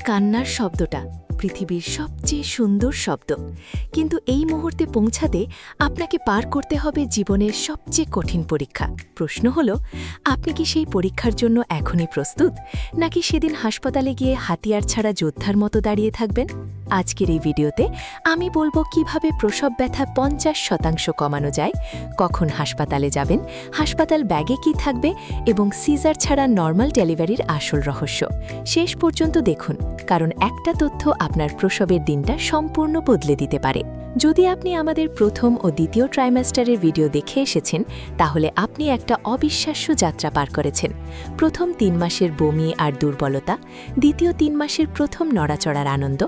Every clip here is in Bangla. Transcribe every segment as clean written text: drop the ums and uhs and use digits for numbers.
কান্নার শব্দটা পৃথিবীর সবচেয়ে সুন্দর শব্দ, কিন্তু এই মুহূর্তে পৌঁছাতে আপনাকে পার করতে হবে জীবনের সবচেয়ে কঠিন পরীক্ষা। প্রশ্ন হলো, আপনি কি সেই পরীক্ষার জন্য এখনই প্রস্তুত, নাকি সেদিন হাসপাতালে গিয়ে হাতিয়ার ছাড়া যোদ্ধার মতো দাঁড়িয়ে থাকবেন? আজকের এই ভিডিওতে আমি বলবো কিভাবে প্রসব ব্যথা 50% কমানো যায়, কখন হাসপাতালে যাবেন, হাসপাতাল ব্যাগে কি থাকবে এবং সিজার ছাড়া নর্মাল ডেলিভারির আসল রহস্য। শেষ পর্যন্ত দেখুন, কারণ একটা তথ্য আপনার প্রসবের দিনটা সম্পূর্ণ বদলে দিতে পারে। যদি আপনি আমাদের প্রথম ও দ্বিতীয় ট্রাইমেস্টারের ভিডিও দেখে এসেছেন, তাহলে আপনি একটা অবিশ্বাস্য যাত্রা পার করেছেন। প্রথম 3 মাসের বমি আর দুর্বলতা, দ্বিতীয় 3 মাসের প্রথম নড়াচড়ার আনন্দ।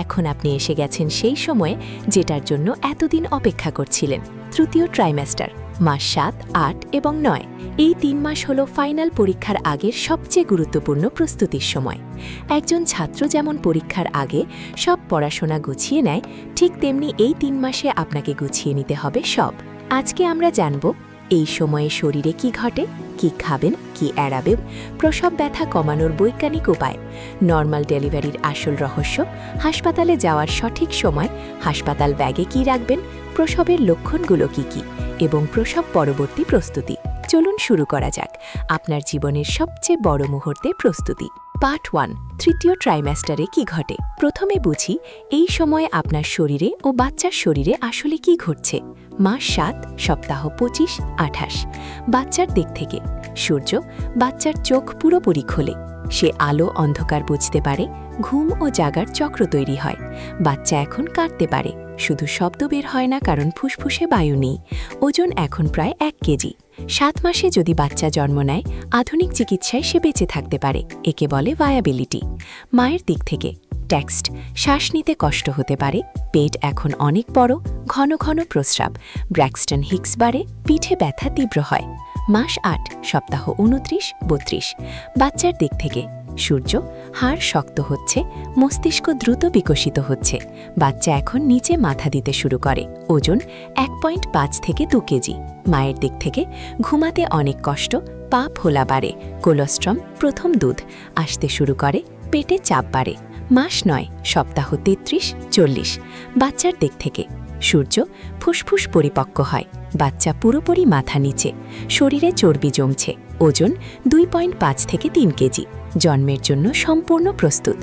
এখন আপনি এসে গেছেন সেই সময়ে যেটার জন্য এতদিন অপেক্ষা করছিলেন, তৃতীয় ট্রাইমেস্টার, মাস 7, 8 এবং 9। এই 3 মাস হল ফাইনাল পরীক্ষার আগের সবচেয়ে গুরুত্বপূর্ণ প্রস্তুতির সময়। একজন ছাত্র যেমন পরীক্ষার আগে সব পড়াশোনা গুছিয়ে নেয়, ঠিক তেমনি এই 3 মাসে আপনাকে গুছিয়ে নিতে হবে সব। আজকে আমরা জানব এই সময়ে শরীরে কি ঘটে, কি খাবেন, কি এড়াবেন, প্রসব ব্যথা কমানোর বৈজ্ঞানিক উপায়, নর্মাল ডেলিভারির আসল রহস্য, হাসপাতালে যাওয়ার সঠিক সময়, হাসপাতাল ব্যাগে কি রাখবেন, প্রসবের লক্ষণগুলো কি কি এবং প্রসব পরবর্তী প্রস্তুতি। চলুন শুরু করা যাক আপনার জীবনের সবচেয়ে বড় মুহূর্তের প্রস্তুতি। পার্ট 1, তৃতীয় ট্রাইমেস্টারে কি ঘটে। প্রথমে বুঝি এই সময়ে আপনার শরীরে ও বাচ্চার শরীরে আসলে কি ঘটছে। মাস 7, সপ্তাহ 25, 28। বাচ্চার দিক থেকে সূর্য, বাচ্চার চোখ পুরোপুরি খোলে, সে আলো অন্ধকার বুঝতে পারে, ঘুম ও জাগার চক্র তৈরি হয়। বাচ্চা এখন কাঁদতে পারে, শুধু শব্দ বের হয় না কারণ ফুসফুসে বায়ু নেই। ওজন এখন প্রায় 1 কেজি। 7 মাসে যদি বাচ্চা জন্ম নেয়, আধুনিক চিকিৎসায় সে বেঁচে থাকতে পারে, একে বলে ভায়াবিলিটি। মায়ের দিক থেকে টেক্সট, শ্বাস নিতে কষ্ট হতে পারে, পেট এখন অনেক বড়, ঘন ঘন প্রস্রাব, ব্র্যাক্সটন হিক্স বাড়ে, পিঠে ব্যথা তীব্র হয়। মাস 8, সপ্তাহ 29, 32। বাচ্চার দিক থেকে সূর্য, হাড় শক্ত হচ্ছে, মস্তিষ্ক দ্রুত বিকশিত হচ্ছে, বাচ্চা এখন নিচে মাথা দিতে শুরু করে, ওজন 1.5 থেকে 2 কেজি। মায়ের দিক থেকে ঘুমাতে অনেক কষ্ট, পা ফোলা বাড়ে, কোলোস্ট্রম, প্রথম দুধ আসতে শুরু করে, পেটে চাপ বাড়ে। মাস 9, সপ্তাহ 33, 40। বাচ্চার দিক থেকে সূর্য, ফুসফুস পরিপক্ক হয়, বাচ্চা পুরোপুরি মাথা নিচে, শরীরে চর্বি জমছে, ওজন 2.5 থেকে 3 কেজি, জন্মের জন্য সম্পূর্ণ প্রস্তুত।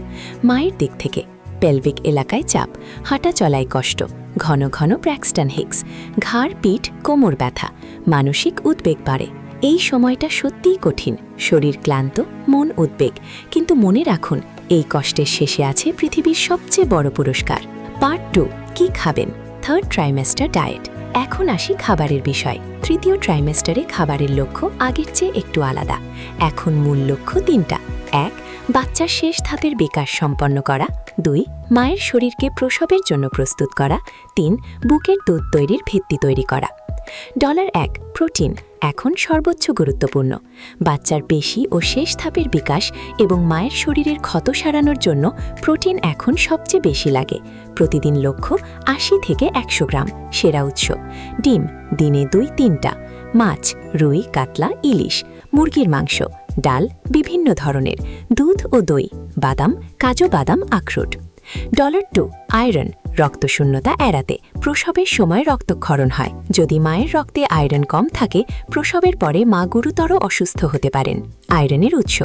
মায়ের দিক থেকে পেলভিক এলাকায় চাপ, হাঁটা চলায় কষ্ট, ঘন ঘন ব্র্যাক্সটন হিক্স, ঘাড়, পিঠ, কোমর ব্যথা, মানসিক উদ্বেগ বাড়ে। এই সময়টা সত্যিই কঠিন, শরীর ক্লান্ত, মন উদ্বেগ, কিন্তু মনে রাখুন, এই কষ্টের শেষে আছে পৃথিবীর সবচেয়ে বড় পুরস্কার। পার্ট 2, কি খাবেন। Third trimester diet. এখন আসি খাবারের বিষয়। তৃতীয় ট্রাইমেস্টারে খাবারের লক্ষ্য আগের চেয়ে একটু আলাদা। এখন মূল লক্ষ্য 3টা। 1, বাচ্চার শেষ ধাপের বিকাশ সম্পন্ন করা। 2, মায়ের শরীরকে প্রসবের জন্য প্রস্তুত করা। 3, বুকের দুধ তৈরির ভিত্তি তৈরি করা। $1, প্রোটিন এখন সর্বোচ্চ গুরুত্বপূর্ণ। বাচ্চার পেশি ও শেষ ধাপের বিকাশ এবং মায়ের শরীরের ক্ষত সারানোর জন্য প্রোটিন এখন সবচেয়ে বেশি লাগে। প্রতিদিন লক্ষ্য 80 থেকে 100 গ্রাম, সেরা উৎস। ডিম দিনে 2-3টা। মাছ, রুই, কাতলা, ইলিশ, মুরগির মাংস, ডাল বিভিন্ন ধরনের, দুধ ও দই, বাদাম, কাজু বাদাম, আখরোট। $2, আয়রন রক্তশূন্যতা এড়াতে। প্রসবের সময় রক্তক্ষরণ হয়, যদি মায়ের রক্তে আয়রন কম থাকে, প্রসবের পরে মা গুরুতর অসুস্থ হতে পারেন। আয়রনের উৎস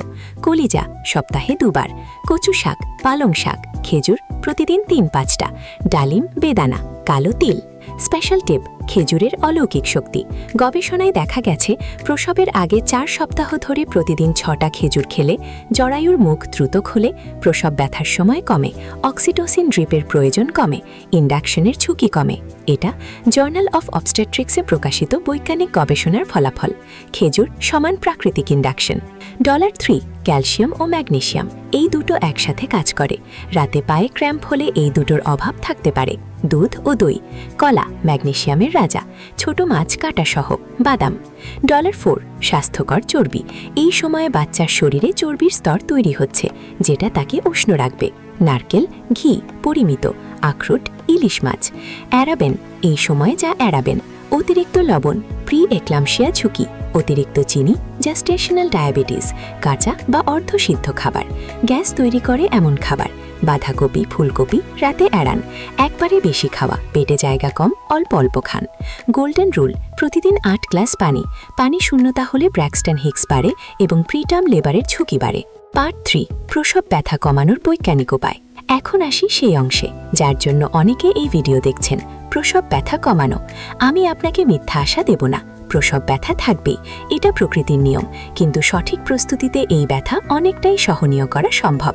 কলিজা সপ্তাহে 2 বার, কচু শাক, পালং শাক, খেজুর প্রতিদিন 3-5টা, ডালিম, বেদানা, কালো তিল। স্পেশাল টিপ, খেজুরের অলৌকিক শক্তি। গবেষণায় দেখা গেছে প্রসবের আগে 4 সপ্তাহ ধরে প্রতিদিন 6টা খেজুর খেলে জরায়ুর মুখ দ্রুত খোলে, প্রসব ব্যথার সময় কমে, অক্সিটোসিন ড্রিপের প্রয়োজন কমে, ইন্ডাকশনের ঝুঁকি কমে। এটা জার্নাল অফ অবস্টেট্রিক্সে প্রকাশিত বৈজ্ঞানিক গবেষণার ফলাফল। খেজুর সমান প্রাকৃতিক ইন্ডাকশন। $3, ক্যালসিয়াম ও ম্যাগনেসিয়াম এই দুটো একসাথে কাজ করে। রাতে পায়ে ক্র্যাম্প হলে এই দুটোর অভাব থাকতে পারে। দুধ ও দই, কলা ম্যাগনেসিয়ামের রাজা, ছোট মাছ কাটা সহ, বাদাম। $4, স্বাস্থ্যকর চর্বি। এই সময়ে বাচ্চার শরীরে চর্বির স্তর তৈরি হচ্ছে, যেটা তাকে উষ্ণ রাখবে। নারকেল, ঘি, পরিমিত, আখরোট, ইলিশ মাছ। এড়াবেন এই সময়ে যা এড়াবেন: অতিরিক্ত লবণ, প্রি এক্লাম্পসিয়া ঝুঁকি, অতিরিক্ত চিনি, জেস্টেশনাল ডায়াবেটিস, কাঁচা বা অর্ধসিদ্ধ খাবার, গ্যাস তৈরি করে এমন খাবার, বাঁধাকপি, ফুলকপি রাতে এড়ান, একবারে বেশি খাওয়া, পেটে জায়গা কম, অল্প অল্প খান। গোল্ডেন রুল, প্রতিদিন ৮ গ্লাস পানি। পানি শূন্যতা হলে ব্র্যাক্সটন হিক্স বাড়ে এবং প্রিটার্ম লেবারের ঝুঁকি বাড়ে। পার্ট 3, প্রসব ব্যথা কমানোর বৈজ্ঞানিক উপায়। এখন আসি সেই অংশে যার জন্য অনেকে এই ভিডিও দেখছেন, প্রসব ব্যথা কমানো। আমি আপনাকে মিথ্যা আশা দেব না, প্রসব ব্যথা থাকবেই, এটা প্রকৃতির নিয়ম, কিন্তু সঠিক প্রস্তুতিতে এই ব্যথা অনেকটাই সহনীয় করা সম্ভব।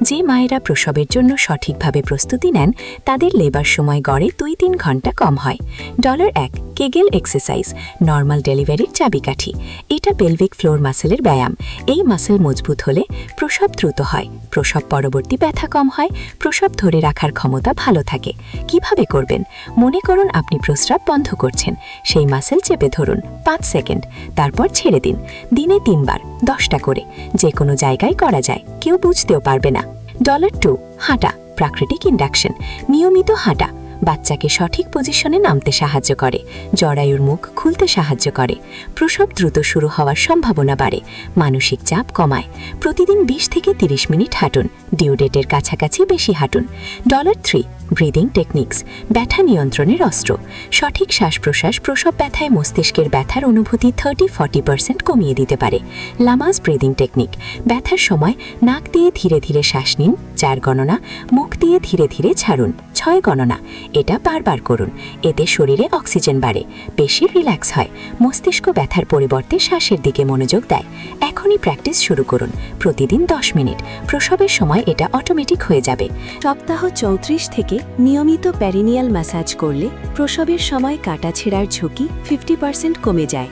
যে মায়েরা প্রসবের জন্য সঠিকভাবে প্রস্তুতি নেন তাদের লেবার সময় গড়ে 2-3 ঘন্টা কম হয়। $1, কেগেল এক্সারসাইজ, নর্মাল ডেলিভারির চাবিকাঠি। এটা পেলভিক ফ্লোর মাসেলের ব্যায়াম। এই মাসেল মজবুত হলে প্রসব দ্রুত হয়, প্রসব পরবর্তী ব্যথা কম হয়, প্রসব ধরে রাখার ক্ষমতা ভালো থাকে। কিভাবে করবেন? মনে করুন আপনি প্রস্রাব বন্ধ করছেন, সেই মাসেল চেপে ধরুন 5 সেকেন্ড, তারপর ছেড়ে দিন। দিনে 3 বার, 10টা করে। যে কোনো জায়গায় করা যায়, কেউ বুঝতেও পারবে না। $2, হাঁটা, প্রাকৃতিক ইন্ডাকশন। নিয়মিত হাঁটা বাচ্চাকে সঠিক পজিশনে নামতে সাহায্য করে, জরায়ুর মুখ খুলতে সাহায্য করে, প্রসব দ্রুত শুরু হওয়ার সম্ভাবনা বাড়ে, মানসিক চাপ কমায়। প্রতিদিন 20 থেকে 30 মিনিট হাঁটুন, ডিউ ডেটের কাছাকাছি বেশি হাঁটুন। $3, ব্রিদিং টেকনিক্স, ব্যথা নিয়ন্ত্রণের অস্ত্র। সঠিক শ্বাস প্রশ্বাস প্রসব ব্যথায় মস্তিষ্কের ব্যথার অনুভূতি 30-40% কমিয়ে দিতে পারে। লামাজ ব্রিদিং টেকনিক, ব্যথার সময় নাক দিয়ে ধীরে ধীরে শ্বাস নিন 4 গণনা, মুখ দিয়ে ধীরে ধীরে ছাড়ুন 6 গণনা। এটা বারবার করুন, এতে শরীরে অক্সিজেন বাড়ে, পেশি রিল্যাক্স হয়, মস্তিষ্ক ব্যথার পরিবর্তে শ্বাসের দিকে মনোযোগ দেয়। এখনই প্র্যাকটিস শুরু করুন, প্রতিদিন 10 মিনিট। প্রসবের সময় এটা অটোমেটিক হয়ে যাবে। সপ্তাহ 34 থেকে নিয়মিত প্যারিনিয়াল ম্যাসাজ করলে প্রসবের সময় কাটা ছেঁড়ার ঝুঁকি 50% কমে যায়।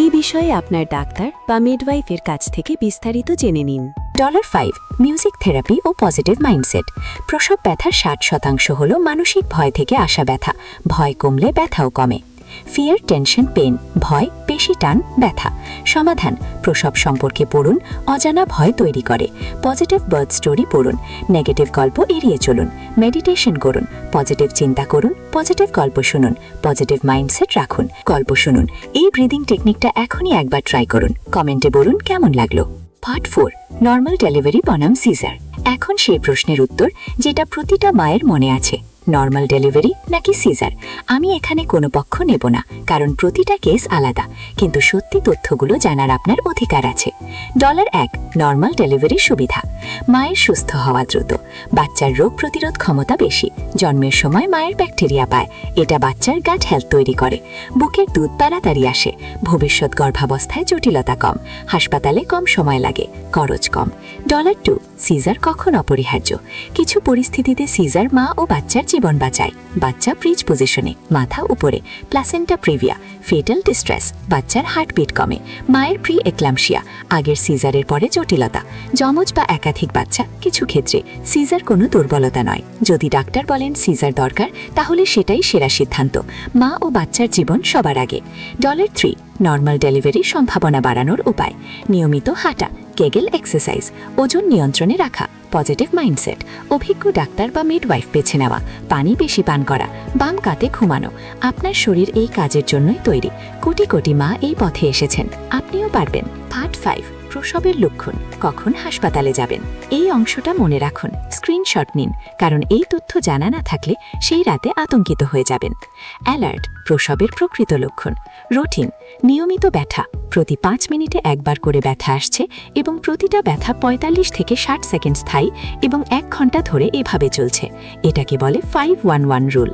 এই বিষয়ে আপনার ডাক্তার বা মিডওয়াইফের কাছ থেকে বিস্তারিত জেনে নিন। $5, মিউজিক থেরাপি ও পজিটিভ মাইন্ডসেট। প্রসব ব্যথার 60% হল মানসিক ভয় থেকে আসা ব্যথা। ভয় কমলে ব্যথাও কমে। ফিয়ার, টেনশন, পেন, ভয়, পেশি টান, ব্যথা। সমাধান: প্রসব সম্পর্কে পড়ুন, অজানা ভয় তৈরি করে। পজিটিভ বার্থ স্টোরি পড়ুন, নেগেটিভ গল্প এড়িয়ে চলুন। মেডিটেশন করুন, পজিটিভ চিন্তা করুন, পজিটিভ গল্প শুনুন, পজিটিভ মাইন্ডসেট রাখুন, গল্প শুনুন। এই ব্রিদিং টেকনিকটা এখনই একবার ট্রাই করুন, কমেন্টে বলুন কেমন লাগলো। পার্ট 4, নর্মাল ডেলিভারি বনাম সিজার। এখন সেই প্রশ্নের উত্তর যেটা প্রতিটা মায়ের মনে আছে, নর্মাল ডেলিভারি নাকি সিজার। আমি এখানে কোনো পক্ষ নেব না, কারণ প্রতিটা কেস আলাদা, কিন্তু সত্যি তথ্যগুলো জানার আপনার অধিকার আছে। $1, নর্মাল ডেলিভারির সুবিধা। মায়ের সুস্থ হওয়া দ্রুত, বাচ্চার রোগ প্রতিরোধ ক্ষমতা বেশি, জন্মের সময় মায়ের ব্যাকটেরিয়া পায়, এটা বাচ্চার গাট হেলথ তৈরি করে, বুকের দুধ তাড়াতাড়ি আসে, ভবিষ্যৎ গর্ভাবস্থায় জটিলতা কম, হাসপাতালে কম সময় লাগে, খরচ কম। $2, সিজার কখন অপরিহার্য। কিছু পরিস্থিতিতে সিজার মা ও বাচ্চার জীবন বাঁচায়। বাচ্চা ব্রিজ পজিশনে, মাথা উপরে, প্লাসেন্টা প্রিভিয়া, ফেটাল ডিস্ট্রেস, বাচ্চার হার্টবিট কমে, মায়ের প্রি এক্লাম্পসিয়া, আগের সিজারের পরে জটিলতা, যমজ বা একাধিক বাচ্চা। কিছু ক্ষেত্রে সিজার কোনো দুর্বলতা নয়, যদি ডাক্তার বলেন সিজার দরকার তাহলে সেটাই সেরা সিদ্ধান্ত, মা ও বাচ্চার জীবন সবার আগে। $3, নর্মাল ডেলিভারির সম্ভাবনা বাড়ানোর উপায়। নিয়মিত হাঁটা, কেগেল এক্সারসাইজ, ওজন নিয়ন্ত্রণে রাখা, পজিটিভ মাইন্ডসেট, অভিজ্ঞ ডাক্তার বা মিডওয়াইফ বেছে নেওয়া, পানি বেশি পান করা, বাম কাতে ঘুমানো। আপনার শরীর এই কাজের জন্যই তৈরি। কোটি কোটি মা এই পথে এসেছেন, আপনিও পারবেন। পার্ট 5, প্রসবের লক্ষণ, কখন হাসপাতালে যাবেন। এই অংশটা মনে রাখুন, স্ক্রিনশট নিন, কারণ এই তথ্য জানা না থাকলে সেই রাতে আতঙ্কিত হয়ে যাবেন। অ্যালার্ট, প্রসবের প্রকৃত লক্ষণ। রুটিন, নিয়মিত ব্যথা, প্রতি 5 মিনিটে একবার করে ব্যথা আসছে এবং প্রতিটা ব্যথা 45 থেকে 60 সেকেন্ড স্থায়ী এবং 1 ঘন্টা ধরে এভাবে চলছে। এটাকে বলে 5-1-1 রুল।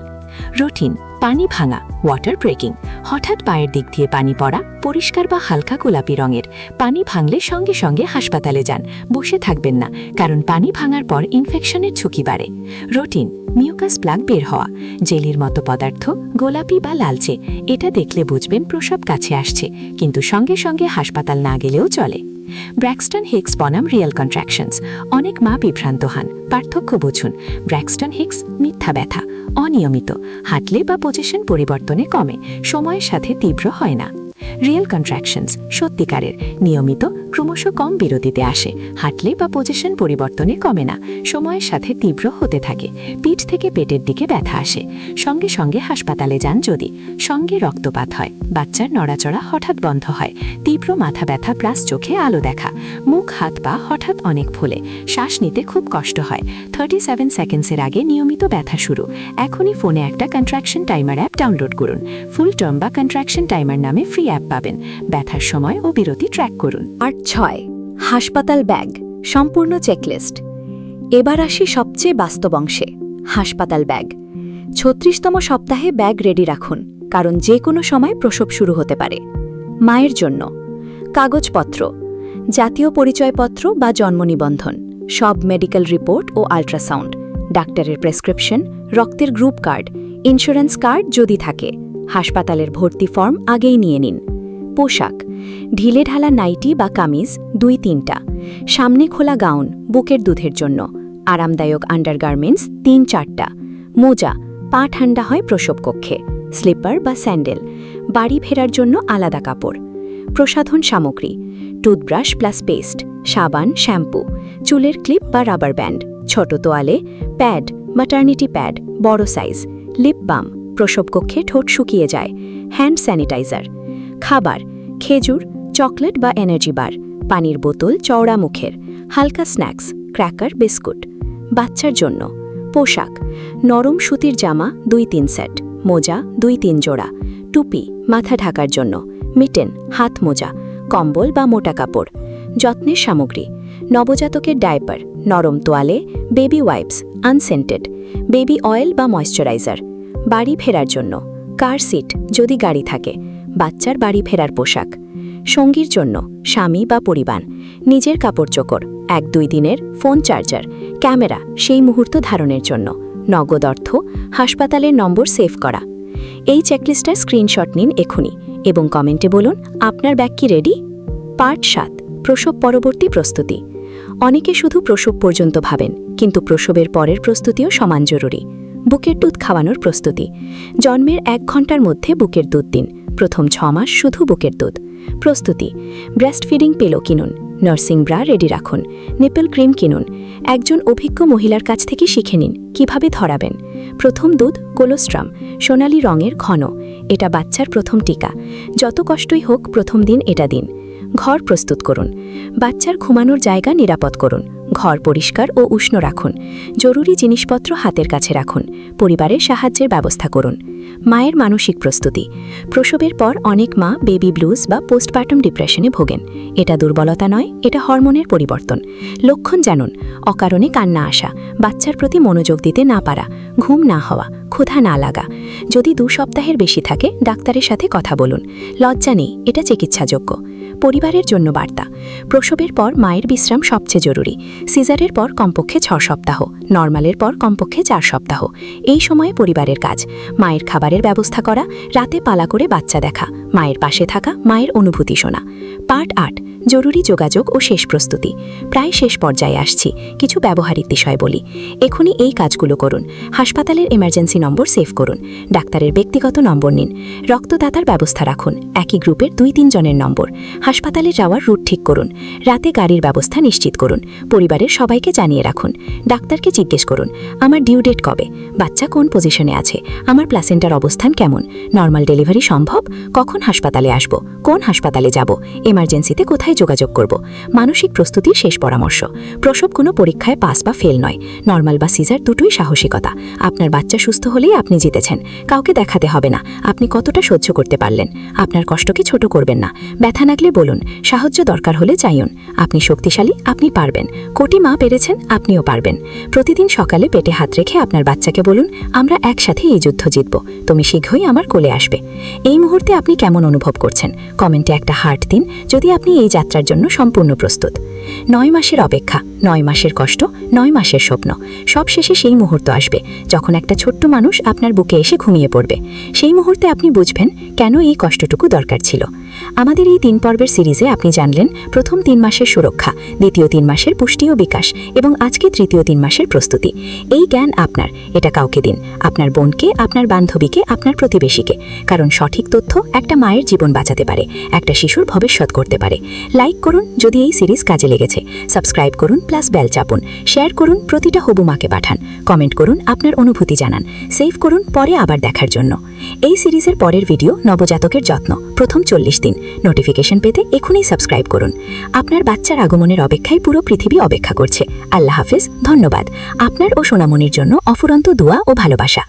রুটিন, পানি ভাঙা, ওয়াটার ব্রেকিং, হঠাৎ পায়ের দিক দিয়ে পানি পড়া, পরিষ্কার বা হালকা গোলাপি রঙের। পানি ভাঙলে সঙ্গে সঙ্গে হাসপাতালে যান, বসে থাকবেন না, কারণ পানি ভাঙার পর ইনফেকশনের ঝুঁকি বাড়ে। রুটিন, মিউকাস প্লাগ বের হওয়া, জেলির মতো পদার্থ, গোলাপি বা লালচে। এটা দেখলে বুঝবেন প্রসব কাছে আসছে, কিন্তু সঙ্গে সঙ্গে হাসপাতাল না গেলেও চলে। ব্র্যাক্সটন হিক্স বনাম রিয়েল কন্ট্রাকশনস। অনেক মা বিভ্রান্ত হন, পার্থক্য বুঝুন। ব্র্যাক্সটন হিক্স মিথ্যা ব্যথা, অনিয়মিত, হাঁটলে বা পজিশন পরিবর্তনে কমে, সময়ের সাথে তীব্র হয় না। রিয়েল কন্ট্রাকশনস সত্যিকারের, নিয়মিত, ক্রমশ কম বিরতিতে আসে, হাঁটলে বা পজিশন পরিবর্তনে কমে না, সময়ের সাথে তীব্র হতে থাকে, পিঠ থেকে পেটের দিকে ব্যথা আসে, সঙ্গে সঙ্গে হাসপাতালে যান যদি, সঙ্গে রক্তপাত হয়, বাচ্চার নড়াচড়া হঠাৎ বন্ধ হয়, তীব্র মাথা ব্যথা প্লাস চোখে আলো দেখা, মুখ হাত পা হঠাৎ অনেক ফুলে, শ্বাস নিতে খুব কষ্ট হয়, 37 সেকেন্ডসের আগে নিয়মিত ব্যথা শুরু। এখনই ফোনে একটা কন্ট্রাকশন টাইমার অ্যাপ ডাউনলোড করুন। ফুল টার্ম বা কন্ট্রাকশন টাইমার নামে ফ্রি অ্যাপ পাবেন। ব্যথার সময় ও বিরতি ট্র্যাক করুন। আর 6, হাসপাতাল ব্যাগ, সম্পূর্ণ চেকলিস্ট। এবার আসি সবচেয়ে বাস্তব অংশে, হাসপাতাল ব্যাগ। 36তম সপ্তাহে ব্যাগ রেডি রাখুন, কারণ যে কোনো সময় প্রসব শুরু হতে পারে। মায়ের জন্য কাগজপত্র, জাতীয় পরিচয়পত্র বা জন্ম নিবন্ধন, সব মেডিকেল রিপোর্ট ও আল্ট্রাসাউন্ড, ডাক্তারের প্রেসক্রিপশন, রক্তের গ্রুপ কার্ড, ইন্স্যুরেন্স কার্ড যদি থাকে, হাসপাতালের ভর্তি ফর্ম আগেই নিয়ে নিন। পোশাক, ঢিলে ঢালা নাইটি বা কামিজ 2-3টা, সামনে খোলা গাউন বুকের দুধের জন্য, আরামদায়ক আন্ডারগার্মেন্টস 3-4টা, মোজা, পা ঠান্ডা হয় প্রসব কক্ষে, স্লিপার বা স্যান্ডেল, বাড়ি ফেরার জন্য আলাদা কাপড়। প্রসাধন সামগ্রী, টুথব্রাশ প্লাস পেস্ট, সাবান, শ্যাম্পু, চুলের ক্লিপ বা রাবার ব্যান্ড, ছোট তোয়ালে, প্যাড, ম্যাটারনিটি প্যাড বড় সাইজ, লিপ বাম, প্রসব কক্ষে ঠোঁট শুকিয়ে যায়, হ্যান্ড স্যানিটাইজার। খাবার, খেজুর, চকলেট বা এনার্জি বার, পানির বোতল চওড়া মুখের, হালকা স্ন্যাক্স, ক্র্যাকার, বিস্কুট। বাচ্চার জন্য পোশাক, নরম সুতির জামা 2-3 সেট, মোজা 2-3 জোড়া, টুপি মাথা ঢাকার জন্য, মিটেন হাত মোজা, কম্বল বা মোটা কাপড়। যত্নের সামগ্রী, নবজাতকের ডায়পার, নরম তোয়ালে, বেবি ওয়াইপস আনসেন্টেড, বেবি অয়েল বা ময়েশ্চারাইজার। বাড়ি ফেরার জন্য কার সিট যদি গাড়ি থাকে, বাচ্চার বাড়ি ফেরার পোশাক। সঙ্গীর জন্য স্বামী বা পরিবার, নিজের কাপড় চোপড়, 1-2 দিনের ফোন চার্জার, ক্যামেরা সেই মুহূর্ত ধারণের জন্য, নগদ অর্থ, হাসপাতালের নম্বর সেভ করা। এই চেকলিস্টার স্ক্রিনশট নিন এখনই এবং কমেন্টে বলুন আপনার ব্যাগ কি রেডি। পার্ট 7, প্রসব পরবর্তী প্রস্তুতি। অনেকে শুধু প্রসব পর্যন্ত ভাবেন, কিন্তু প্রসবের পরের প্রস্তুতিও সমান জরুরি। বুকের দুধ খাওয়ানোর প্রস্তুতি, জন্মের 1 ঘন্টার মধ্যে বুকের দুধ দিন, প্রথম 6 মাস শুধু বুকের দুধ। প্রস্তুতি, ব্রেস্ট ফিডিং পিলো কিনুন, নার্সিং ব্রা রেডি রাখুন, নিপল ক্রিম কিনুন, একজন অভিজ্ঞ মহিলার কাছ থেকে শিখে নিন কিভাবে ধরাবেন। প্রথম দুধ কোলোস্ট্রাম, সোনালি রঙের ঘন, এটা বাচ্চার প্রথম টিকা, যত কষ্টই হোক প্রথম দিন এটা দিন। ঘর প্রস্তুত করুন, বাচ্চার ঘুমানোর জায়গা নিরাপদ করুন, ঘর পরিষ্কার ও উষ্ণ রাখুন, জরুরি জিনিসপত্র হাতের কাছে রাখুন, পরিবারের সাহায্যের ব্যবস্থা করুন। মায়ের মানসিক প্রস্তুতি, প্রসবের পর অনেক মা বেবি ব্লুজ বা পোস্টপার্টাম ডিপ্রেশনে ভোগেন। এটা দুর্বলতা নয়, এটা হরমোনের পরিবর্তন। লক্ষণ জানুন, অকারণে কান্না আসা, বাচ্চার প্রতি মনোযোগ দিতে না পারা, ঘুম না হওয়া, ক্ষুধা না লাগা। যদি 2 সপ্তাহের বেশি থাকে ডাক্তারের সাথে কথা বলুন, লজ্জা নেই, এটা চিকিৎসাযোগ্য। পরিবারের জন্য বার্তা, প্রসবের পর মায়ের বিশ্রাম সবচেয়ে জরুরি। সিজারের পর কমপক্ষে 6 সপ্তাহ, নর্মালের পর কমপক্ষে 4 সপ্তাহ। এই সময়ে পরিবারের কাজ, মায়ের খাবারের ব্যবস্থা করা, রাতে পালা করে বাচ্চা দেখা, মায়ের পাশে থাকা, মায়ের অনুভূতি শোনা। পার্ট 8, জরুরি যোগাযোগ ও শেষ প্রস্তুতি। প্রায় শেষ পর্যায়ে আসছি, কিছু ব্যবহারিক বিষয় বলি। এখনই এই কাজগুলো করুন। হাসপাতালের এমার্জেন্সি নম্বর সেভ করুন, ডাক্তারের ব্যক্তিগত নম্বর নিন, রক্তদাতার ব্যবস্থা রাখুন, একই গ্রুপের 2-3 জনের নম্বর। হাসপাতালে যাওয়ার রুট ঠিক করুন, রাতে গাড়ির ব্যবস্থা নিশ্চিত করুন, পরিবারের সবাইকে জানিয়ে রাখুন। ডাক্তারকে জিজ্ঞেস করুন আমার ডিউ ডেট কবে, বাচ্চা কোন পজিশনে আছে, আমার প্লাসেন্টার অবস্থান কেমন, নর্মাল ডেলিভারি সম্ভব, কখন হাসপাতালে আসব, কোন হাসপাতালে যাব, এমার্জেন্সিতে কোথায় যোগাযোগ করব। মানসিক প্রস্তুতির শেষ পরামর্শ, প্রসব কোনো পরীক্ষায় পাস বা ফেল নয়, নর্মাল বা সিজার দুটোই সাহসিকতা। আপনার বাচ্চা সুস্থ হলেই আপনি জিতেছেন, কাউকে দেখাতে হবে না আপনি কতটা সহ্য করতে পারলেন। আপনার কষ্টকে ছোট করবেন না, ব্যথা লাগলে বলুন, সাহায্য দরকার হলে চাইুন। আপনি শক্তিশালী, আপনি পারবেন। কোটি মা পেরেছেন, আপনিও পারবেন। প্রতিদিন সকালে পেটে হাত রেখে আপনার বাচ্চাকে বলুন আমরা একসাথে এই যুদ্ধ জিতব, তুমি শীঘ্রই আমার কোলে আসবে। এই মুহূর্তে আপনি কেমন অনুভব করছেন কমেন্টে একটা হার্ট দিন যদি আপনি এই যাত্রার জন্য সম্পূর্ণ প্রস্তুত। 9 মাসের অপেক্ষা, 9 মাসের কষ্ট, 9 মাসের স্বপ্ন, সব শেষে সেই মুহূর্ত আসবে যখন একটা ছোট্ট মানুষ আপনার বুকে এসে ঘুমিয়ে পড়বে। সেই মুহূর্তে আপনি বুঝবেন কেন এই কষ্টটুকু দরকার ছিল। আমাদের এই 3 পর্বের সিরিজে আপনি জানলেন প্রথম 3 মাসের সুরক্ষা, দ্বিতীয় 3 মাসের পুষ্টি ও বিকাশ এবং আজকে তৃতীয় 3 মাসের প্রস্তুতি। এই জ্ঞান আপনার, এটা কাউকে দিন, আপনার বোনকে, আপনার বান্ধবীকে, আপনার প্রতিবেশীকে, কারণ সঠিক তথ্য একটা মায়ের জীবন বাঁচাতে পারে, একটা শিশুর ভবিষ্যৎ করতে পারে। লাইক করুন যদি এই সিরিজ কাজে লেগেছে, সাবস্ক্রাইব করুন প্লাস বেল চাপুন, শেয়ার করুন, প্রতিটা হবু মাকে পাঠান, কমেন্ট করুন, আপনার অনুভূতি জানান, সেভ করুন পরে আবার দেখার জন্য। এই সিরিজের পরের ভিডিও নবজাতকের যত্ন, প্রথম 40 দিন। নোটিফিকেশন পেতে এখনই সাবস্ক্রাইব করুন। আপনার বাচ্চার আগমনের অপেক্ষায় পুরো পৃথিবী অপেক্ষা করছে। আল্লাহ হাফেজ, ধন্যবাদ। আপনার ও সোনামণির জন্য অফুরন্ত দোয়া ও ভালোবাসা।